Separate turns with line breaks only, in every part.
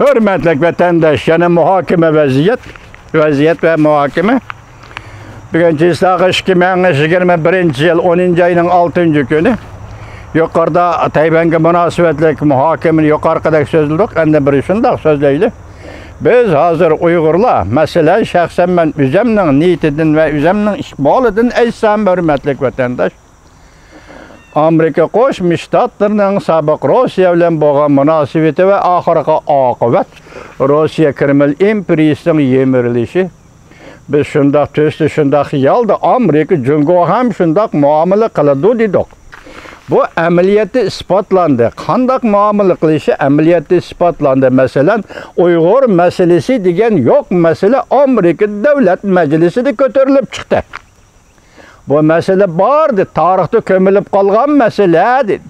Hürmetlik vatandaş, yani muhakeme vaziyet ve muhakeme. Bugün Cisdağı 2021 yıl 10. ayının 6. günü. Yukarıda Tayvan'a münasebetlik muhakemenin yukarıdaki sözlülük, ende bir şundak sözleyli. Biz hazır Uygurlar, mesela şahsen ben üzemnin niyetidin ve üzemnin işbalıdın eysem hürmetlik vatandaş. Amerika Qo'shma Shtatlarining sobiq Rossiya bilan bo'lgan munosabati va oxirgi oqibat Rossiya Kreml imperiyasining yemirilishi. Biz shundoq to'sdi, shundoq xiyolda Amerika Jungo ham shundoq muomala qiladi dedik. Bu amaliyotda isbotlandi. Qanday muomala qilishi amaliyotda isbotlandi. Masalan, Uyg'ur masalasi degan yo'q masala Amerika davlat majlisida ko'tarilib chiqdi. Bu mesele vardı, tarihte kömülüp kalgan meseledir.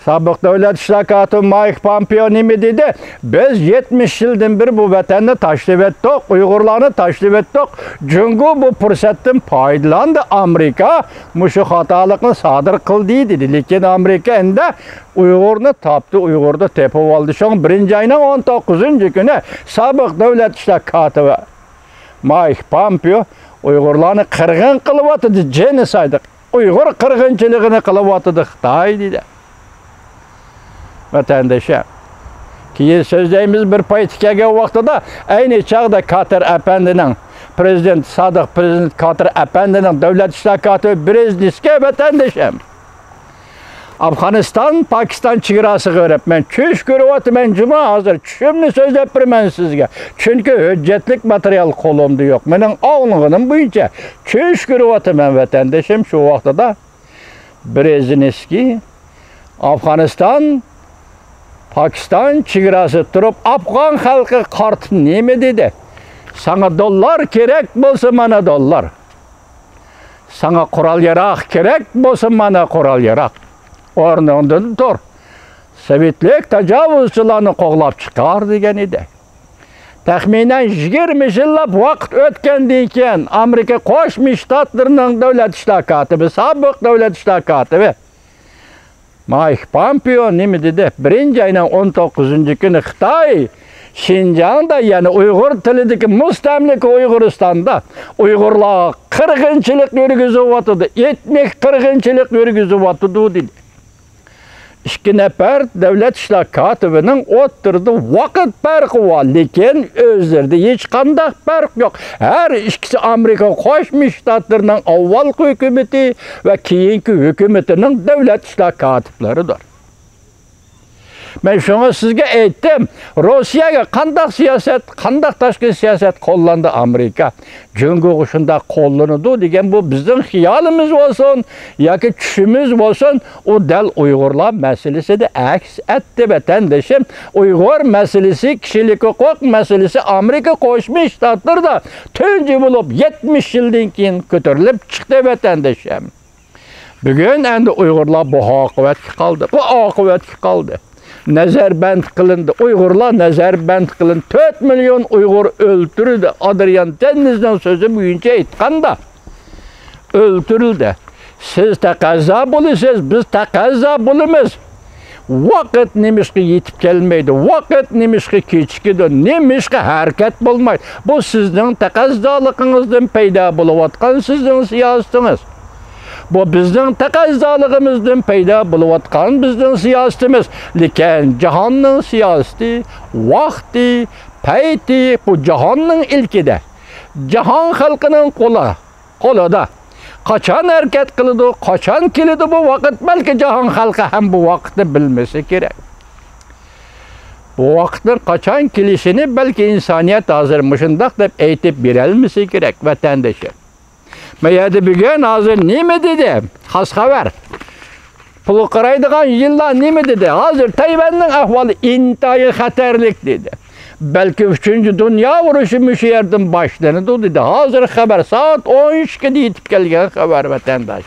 Sabık devlet iştirakatı Mike Pompeo nemi dedi? Biz 70 yıldan bir bu vatanı taşrif ettik, Uygurlarını taşrif ettik. Çünkü bu fırsattan faydalandı Amerika, muşu hatalıkını sadır kıldı dedi. Lakin Amerika ende Uygur'unu taptı, Uygur'da tepe oldu. Şu 1. ayının 19. günü sabık devlet iştirakatı Mike Pompeo Uygurlarını kırgın kılıvatıdı, genocide. Uygur kırgınçılığını kılıvatıdı Xitay dedi. Vatandaşa. Ki sözleyimiz bir politikaga vaxtıda aynı çağda Katar Efendi'nin Prezident Sadık Prezident Katar Efendi'nin devlet iştirakatı Brezniske vatandaşım. Afganistan, Pakistan çigrası görüp ben çüş görüvatı ben cuma hazır çüşümünü sözlep ben sizge. Çünkü hüccetlik materyal kolumda yok. Benim ağlığının boyunca çüş görüvatı ben vatandaşım şu vaxtada Brezniski, Afganistan, Pakistan çigrası durup Afgan halkı kartı nemi dedi? Sana dolar gerek bolsa bana dolar. Sana kural yarak gerek bolsa bana kural yarak. Ornundan dur. Sovetlik tecavüzçülerini qoğlap çıkar degen idi. Təxminən 20 yıllap vaqt ötkəndikən Amerika Qo'shma Shtatlarining davlat ishtirakati, sobiq davlat ishtirakati Mike Pompeo nima dedi? 1. ayının 19. günü Xitoy Şinjan'da yani Uygur tilideki mustamlik Uyguristan'da Uygurlar kırgınçılık yürgüzüvatıdı, etnik kırgınçılık yürgüzüvatıdı dedi. İki nefer devlet iştirakatının oturdu vakit farkı var. Lakin özlerinde hiç kandak fark yok. Her ikisi Amerika Qo'shma Shtatlarining avvalgi hükümeti ve keyingi hükümetinin devlet iştirakatlaridir. Ben şuna sizge aytdim. Rossiyaga qanday siyaset, qanday tashqi siyaset qo'llandi Amerika. Jungo shunda qo'llanadi degan bu bizning xiyolimiz bo'lsin yoki tushimiz bo'lsin, o dal Uyg'urlar masalasida aks etdi vatandoshim. Uyg'ur masalasi, kishilik huquq masalasi Amerika Qo'shma Shtatlarida tunji bo'lib 70 yildan keyin ko'tarilib chiqdi vatandoshim. Bugun endi Uyg'urlar bu oqibatga qoldi. Bu oqibatga qoldi. Nazarband qilindi. Uyg'urlar nazarband qilindi. 4 milyon Uyg'ur o'ldirildi. Adrian Deniz'den sözü boyunca aytganda o'ldirildi. Siz taqazzo bo'lasiz, biz taqazzo bo'lamiz. Vaqt nemishga yetib kelmaydi. Vaqt nemishga kechikadi. Nemishga harakat bo'lmaydi. Bu sizning taqazzoliginizdan paydo bo'layotgan sizning siyosatingiz. Bu bizning taqazzolligimizdan paydo bo'layotgan bizning siyosetimiz. Lekin jahonning siyosati, vaqti, payti bu jahonning ilkida. Jahon xalqining qo'lida. Qachon harakat qiladi, qachon keladi bu vaqt, balki jahon xalqi ham bu vaqtni bilmasa kerak. Bu vaqtning qachon kelishini balki insoniyat hozir shundoq deb aytib berolmasa kerak vatandoshlar. Meyadi bugün hazır nime dedi? Xas xabar. Pulu qaraydigan yıllar nime dedi? Hazır Tayvan'ın ahvalı intayi xatarlik dedi. Belki 3. Dünya vuruşu şu yerden başlandı dedi. Hazır xabar saat 13'de yetip kelgen xabar vatandaş.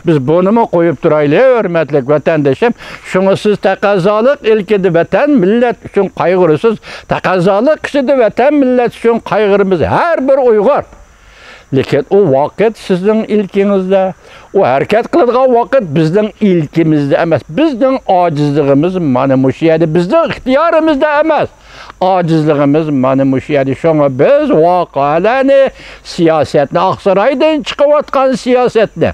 Biz bunu mu koyup duraylı hürmetlik vatandaşım? Şunu siz taqazzolik ilkidi vatan millet üçün qayg'urisiz. Taqazzolik kişidi vatan millet üçün qayg'urimiz. Her bir Uygur Lekin o vaqt sizning ilkingizda, o harakat qiladigan vaqt bizning ilkimizda emas. Bizning ojizligimiz mana shu yerda, bizning ixtiyorimizda emas. Acizligimiz mana shu yerda. Şoňa biz voqealarni, siyosatni, Aqsaroydan chiqayotgan siyosatni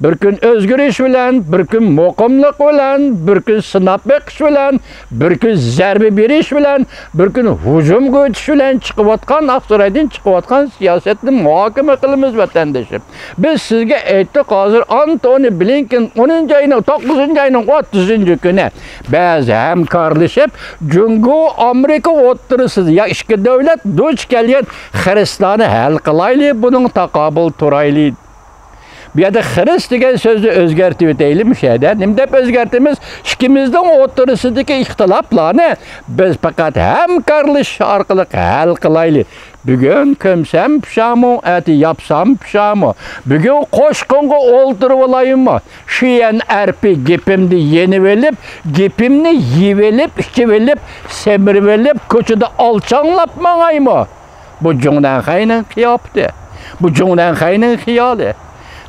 bir gün özgürüş bilen, bir gün muqimlik bilen, bir gün sınap beqish bilen, bir gün zarbi berish bilen, bir gün hujum qo'yish bilen chiqayotgan Aqsaroydan chiqayotgan siyosatni muhokama qilamiz vatandoshim. Biz sizga aytdik hozir Antony Blinken 9-oyning 30-kuni ba'zi hamkorlashib Jungo Amerika o'rtasida ya ikki davlat duch kelgan xiristonni hal qilaylik, buning taqobil turaylik. Bu yerda xirist degan so'zni o'zgartib o'taylik bu yerda. Nima deb o'zgartimiz? Ikkimizning o'rtasidagi ixtiloflarni biz faqat hamkorlashish orqali hal qilaylik. Bugun ko'msam pishamo, ati yapsam pishamo. Bugun qo'shqonga o'ltirib olayımma. Shu yan arpi gepimni yenib olib, gepimni yeb olib, ichib olib, semirib olib, ko'chada olchanglab mangaymi? Bu Jungdan Xayning qiyofati. Bu Jungdan Xayning xiyoli.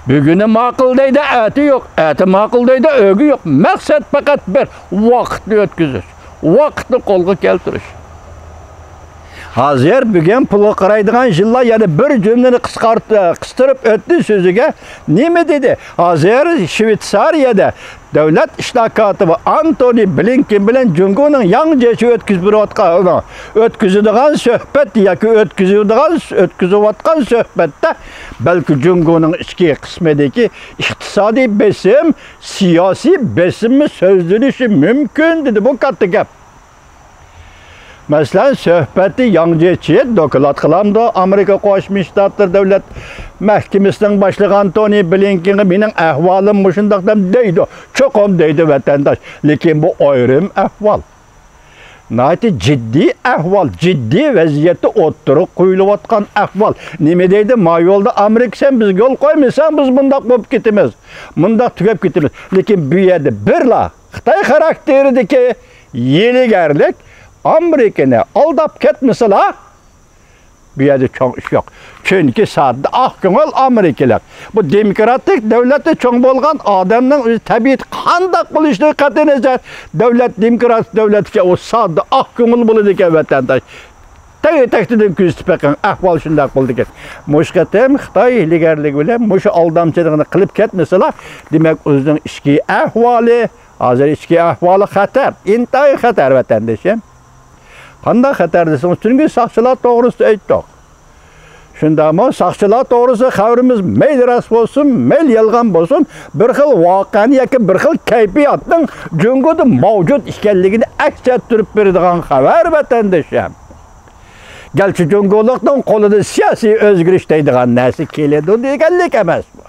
Bugünü maqıldaydı, ati yok. Ati maqıldaydı, ögü yok. Maksat fakat bir vaqtni ötküzüş. Vaqtni qo'lga keltirish. Hazır bugün pulu qaraydigan yillar yani bir cümleni qistirib o'tdi so'ziga. Nima dedi? Hazır Shvetsariyada davlat ishlar kotibi Antony Blinken bilan Jungoning yangicha o'tkazadigan suhbat yoki o'tkazayotgan suhbatda balki Jungoning ichki qismidagi iqtisodiy besim, siyosiy besimni so'zlanishi mumkin dedi bu katta gap. Mesela söhbeti yangicha doklad qilamdi Amerika Qo'shma Shtatlar davlat mahkamasining boshlig'i Antony Blinken mening ahvolim mushundaq deydi. Cho'qim deydi vatandosh. Lekin bu ayrim ahvol. Nati ciddi ahvol, ciddi vaziyatda o'ttirib qo'yilayotgan ahvol. Nima deydi? Ma yo'lda Amerika sen bizga yo'l qo'ymasan, biz bundaq bo'lib ketamiz. Bundaq tugab ketamiz. Lekin bu yerda birla Xitoy xarakteridagi yeligarlik Amerika'nı aldap ketmesela bir yerde çok iş yok. Çünkü sadece ahkımıl Amerikalılar. Bu demokratik devlette çok bolgan adamın tabiat kandak buluştuğu katınızda devlet demokratik devletke o sadece ahkımıl buluduk vatandaş. Tekrar küstü pekin ahval şundak bulduk et. Muşkatem Xitay iligerlik bile muşu aldamçılığını kılıp ketmesela demek özünün içki ahvali, hazır içki ahvali xatar. İntayı xatar vatandaşım. Qanday xatar desiniz? Çünkü saqchilar to'g'risida aytdik. Shundami saqchilar to'g'risida xabarimiz mayl rost bo'lsin, mayl yolg'on bo'lsin, bir xil voqeani yoki bir xil kayfiyatning Jungoda mavjud ekanligini aks ettirib beradigan xabar vatandoshim. Galchi Jungolikning qo'lida siyosiy o'zgarish deydigan narsa keladi deganlik emas bu.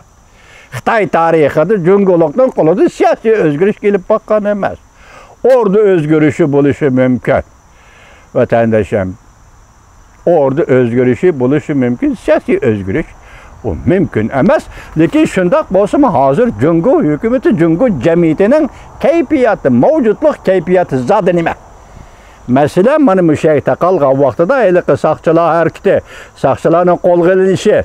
Xitoy tarixida Jungolikning qo'lida siyosiy o'zgarish kelib boqqan emas. Orada o'zgarishi bo'lishi mumkin. Vatandaşım, orada özgürlüğü buluşu mümkün, siyasi özgürlük o mümkün emas. Lekin şundak bolsa hazır Jungo hükümeti, Jungo cemiyetinin keyfiyatı, mevcutluk keyfiyatı zaten nima? Mesela mana bu şeyde qalğan vaqtida eliqi saqchilar harakati, saqchilarning qo'lga ilinishi,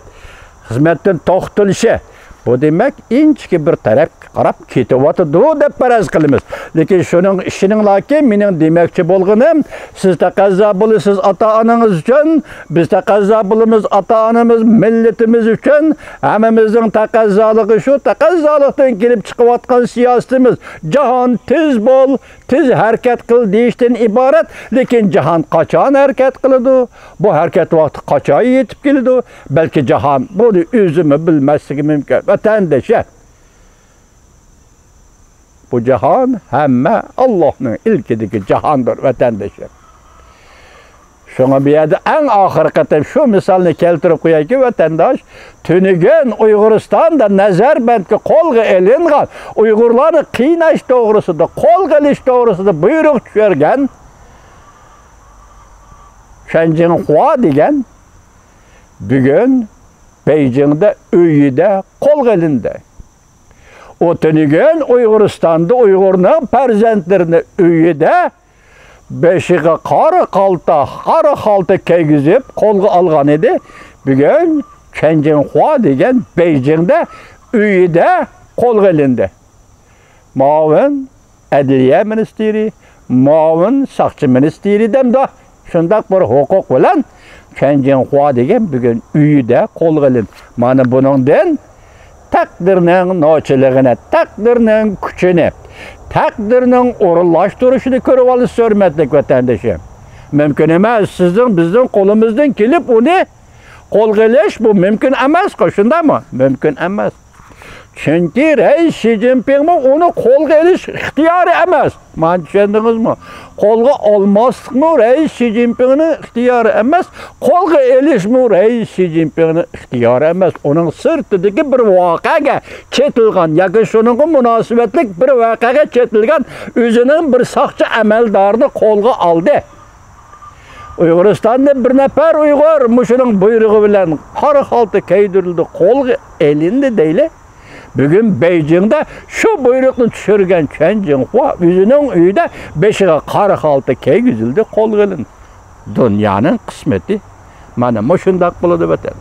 xizmatdan to'xtalishi bu demek inchki bir taraf qarab ketyapti deb faraz qilamiz. Lekin shuning ishining lakin mening demoqchi bo'lganim, siz taqazzo bo'lasiz ota-onangiz uchun, biz taqazzo bo'lamiz ota-onamiz, millatimiz uchun, hammamizning taqazzoligi shu, taqazzolikdan kelib chiqayotgan siyosatimiz jahon tez bo'l, tez harakat qil deyishdan iborat. Lekin jahon qachon harakat qiladi? Bu harakat vaqti qachon yetib keladi? Balki jahon buni o'zimi bilmasligi mumkin. Vatandaşlar, bu cihan hemme Allah'ın ilkideki cihandır vatandaşlar. Şuna bir yerde en ahirkatım şu misalini keltirip koyayım ki vatandaş, tünügen Uyguristan'da Nazarbandga qo'lga elingan Uygurlarni qiynash to'g'risida, qo'lga ilish to'g'risida buyruq tushirgan Chen Jinhua degan bugun Beijing'de uyida qo'lga ilindi. O tünügen Uyguristan'da Uygurning farzandlarini uyida beshiga qora qalta kiygizib qo'lga olgan edi. Bugun Chen Jinhua degan Beijing'de uyida qo'lga olindi. Muavin Adliya ministri, muavin saqchi ministri demda shundaq bir huquq bilan Chen Jinhua degan bugun uyida qo'lga olindi. Mana buningdan takdirning nochiligini, takdirning kuchini, takdirning o'rinlashtirishini ko'rib olish hurmatli vatandoshim. Mümkün emas, sizin bizning qo'limizdan kelib uni qo'lga olish bu mümkün emas, shundaymi? Mümkün emas. Chunki Reis Xi Jinping uni qo'lga olish ixtiyori emas. Mana tushundingizmi? Qo'lga olmaslikmi Reis Xi Jinpingning ixtiyori emas, qo'lga olishmi Reis Xi Jinpingning ixtiyori emas. Uning sirtidagi bir voqeaga chetilgan yoki shuningga munosabatli bir voqeaga chetilgan o'zining bir soqchi amaldorini qo'lga oldi. Uyg'uristonda bir nafar Uyg'ur mushuning buyrug'i bilan qora xalta kiydirildi, qo'lga elindi deyli. Bugün Beijing'de şu buyruqni tushirgan Chen Jinhua o'zining uyida beshiga qora xalta kiygizildi, qo'lga olindi. Dunyoning qismati mana shundaq bo'ladi vatan.